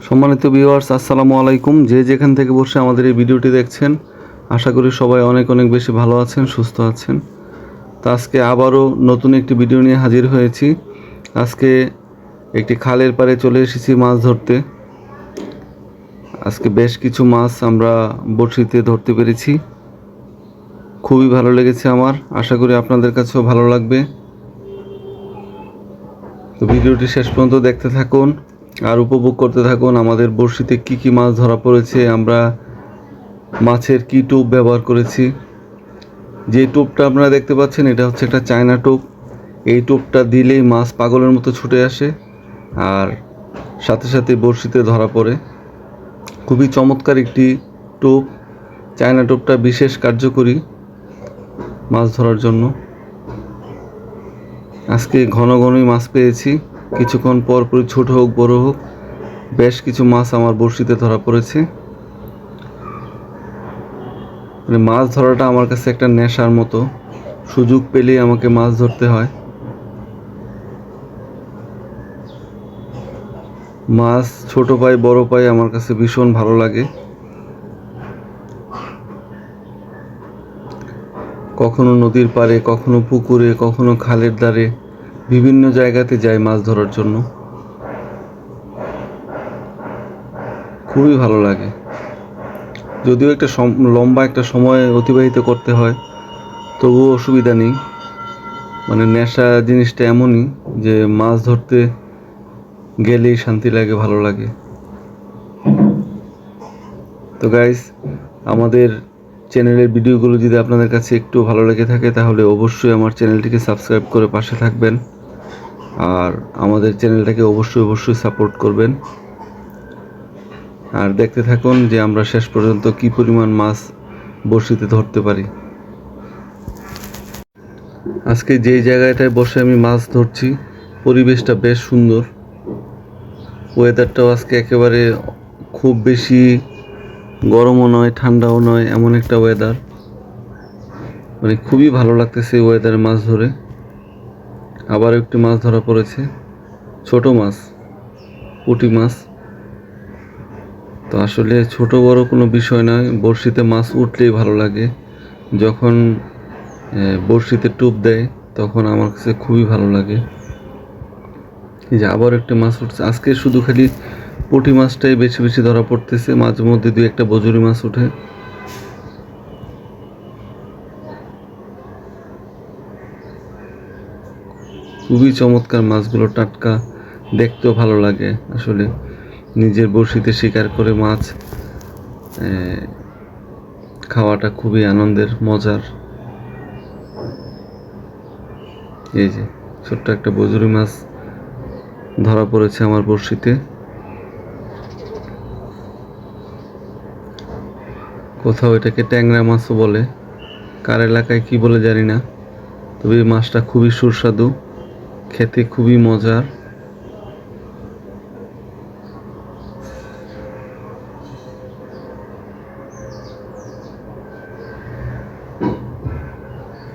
সম্মানিত ভিউয়ার্স, আসসালামু আলাইকুম। যে যেখান থেকে বসে আমাদের এই ভিডিওটি দেখছেন, আশা করি সবাই অনেক অনেক বেশি ভালো আছেন, সুস্থ আছেন। তো আজকে আবারও নতুন একটি ভিডিও নিয়ে হাজির হয়েছি। আজকে একটি খালের পাড়ে চলে এসেছি মাছ ধরতে। আজকে বেশ কিছু মাছ আমরা বড়শিতে ধরতে পেরেছি। খুবই ভালো লেগেছে আমার, আশা করি আপনাদের কাছেও ভালো লাগবে। তো ভিডিওটি শেষ পর্যন্ত দেখতে থাকুন আর উপভোগ করতে থাকুন আমাদের বড়শিতে কি কি মাছ ধরা পড়েছে, আমরা মাছের কি টোপ ব্যবহার করেছি। যে টোপটা আপনারা দেখতে পাচ্ছেন এটা হচ্ছে একটা চায়না টোপ। এই টোপটা দিলেই মাছ পাগলের মতো ছুটে আসে আর সাথে সাথে বড়শিতে ধরা পড়ে। খুবই চমৎকার একটি টোপ। চায়না টোপটা বিশেষ কার্যকরী মাছ ধরার জন্য। আজকে ঘন ঘনই মাছ পেয়েছি, কিছুক্ষণ পর পর ছোট হোক বড় হোক বেশ কিছু মাছ আমার বড়শিতে ধরা পড়েছে। মানে মাছ ধরাটা আমার কাছে একটা নেশার মতো, সুযোগ পেলেই আমাকে মাছ ধরতে হয়। মাছ ছোট পাই বড় পাই আমার কাছে ভীষণ ভালো লাগে। কখনো নদীর পাড়ে, কখনো পুকুরে, কখনো খালের ধারে, বিভিন্ন জায়গাতে যাই মাছ ধরার জন্য। খুবই ভালো লাগে, যদিও একটা লম্বা একটা সময় অতিবাহিত করতে হয়, তবুও অসুবিধা নেই। মানে নেশা জিনিসটা এমনই যে মাছ ধরতে গেলেই শান্তি লাগে, ভালো লাগে। তো গাইস, আমাদের চ্যানেলের ভিডিওগুলো যদি আপনাদের কাছে একটু ভালো লেগে থাকে তাহলে অবশ্যই আমার চ্যানেলটিকে সাবস্ক্রাইব করে পাশে থাকবেন আর আমাদের চ্যানেলটাকে অবশ্যই সাপোর্ট করবেন। আর দেখতে থাকুন যে আমরা শেষ পর্যন্ত কি পরিমাণ মাছ বড়শিতে ধরতে পারি। আজকে যেই জায়গাটায় বসে আমি মাছ ধরছি পরিবেশটা বেশ সুন্দর। ওয়েদারটাও আজকে একেবারে খুব বেশি গরমও নয় ঠান্ডাও নয়, এমন একটা ওয়েদার। মানে খুবই ভালো লাগতেছে ওয়েদারে মাছ ধরে। আবার একটি মাছ ধরা পড়েছে, ছোট মাছ, পুঁটি মাছ। তো আসলে ছোট বড় কোনো বিষয় নয়, বড়শিতে মাছ উঠলেই ভালো লাগে। যখন বড়শিতে টোপ দেয় তখন আমার কাছে খুবই ভালো লাগে। এই যে আবার একটা মাছ উঠছে, আজকে শুধু খালি পুঁটি মাছটাই বেশি বেশি ধরা পড়তেছে, মাঝে মধ্যে দুই একটা বজুরি মাছ ওঠে। খুবই চমৎকার মাছগুলো, টাটকা, দেখতেও ভালো লাগে। আসলে নিজের বড়শিতে শিকার করে মাছ খাওয়াটা খুবই আনন্দের, মজার। এই যে ছোট্ট একটা বজুরি মাছ ধরা পড়েছে আমার বড়শিতে। কোথাও এটাকে ট্যাংরা মাছও বলে, কার এলাকায় কি বলে জানি না, তবে এই মাছটা খুবই সুস্বাদু, খেতে খুবই মজার।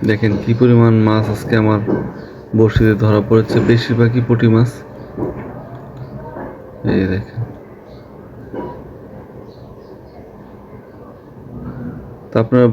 দেখেন কি পরিমাণ মাছ আজকে আমার বড়শিতে ধরা পড়েছে, বেশিরভাগই পুঁটি মাছ। এই দেখেন। তো আপনারা